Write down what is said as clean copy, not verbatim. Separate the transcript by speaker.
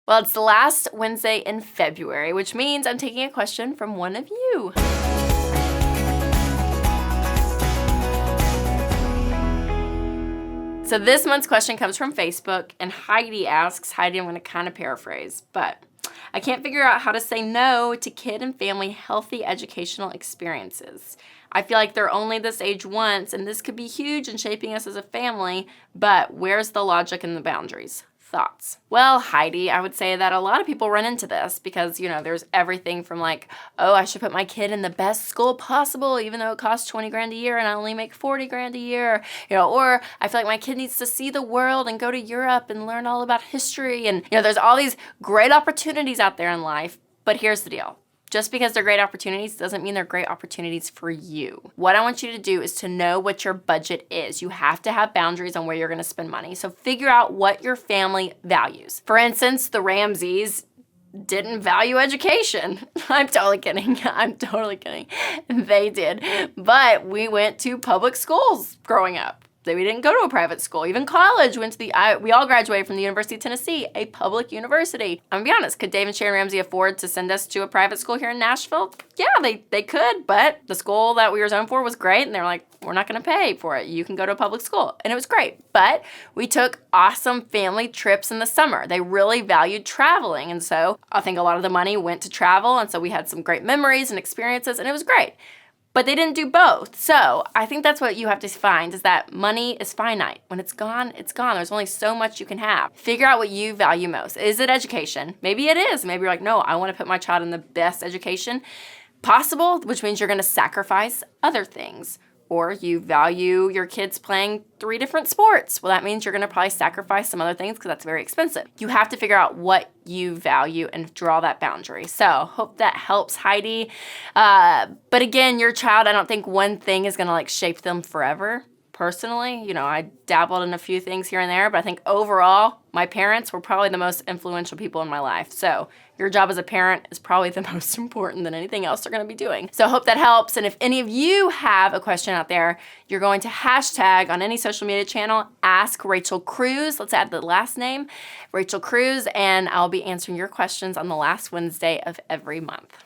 Speaker 1: Well, it's the last Wednesday in February, which means I'm taking a question from one of you. So this month's question comes from Facebook, and Heidi asks, Heidi, I'm going to kind of paraphrase, but I can't figure out how to say no to kid and family healthy educational experiences. I feel like they're only this age once, and this could be huge in shaping us as a family, but where's the logic and the boundaries? Thoughts? Well, Heidi, I would say that a lot of people run into this because, there's everything from like, oh, I should put my kid in the best school possible, even though it costs 20 grand a year and I only make 40 grand a year, or I feel like my kid needs to see the world and go to Europe and learn all about history. And, there's all these great opportunities out there in life, but here's the deal. Just because they're great opportunities doesn't mean they're great opportunities for you. What I want you to do is to know what your budget is. You have to have boundaries on where you're gonna spend money. So figure out what your family values. For instance, the Ramseys didn't value education. I'm totally kidding. They did. But we went to public schools growing up. We didn't go to a private school. Even college, we all graduated from the University of Tennessee, a public university. I'm gonna be honest, could Dave and Sharon Ramsey afford to send us to a private school here in Nashville? Yeah, they could, but the school that we were zoned for was great, and they're like, we're not gonna pay for it. You can go to a public school. And it was great. But we took awesome family trips in the summer. They really valued traveling. And so I think a lot of the money went to travel. And so we had some great memories and experiences, and it was great. But they didn't do both. So I think that's what you have to find is that money is finite. When it's gone, it's gone. There's only so much you can have. Figure out what you value most. Is it education? Maybe it is. Maybe you're like, no, I want to put my child in the best education possible, which means you're going to sacrifice other things. Or you value your kids playing 3 different sports. Well, that means you're gonna probably sacrifice some other things because that's very expensive. You have to figure out what you value and draw that boundary. So hope that helps, Heidi. But again, your child, I don't think one thing is gonna shape them forever. Personally, I dabbled in a few things here and there, but I think overall, my parents were probably the most influential people in my life. So your job as a parent is probably the most important than anything else they're gonna be doing. So I hope that helps. And if any of you have a question out there, you're going to hashtag on any social media channel, ask Rachel Cruze. Let's add the last name, Rachel Cruze, and I'll be answering your questions on the last Wednesday of every month.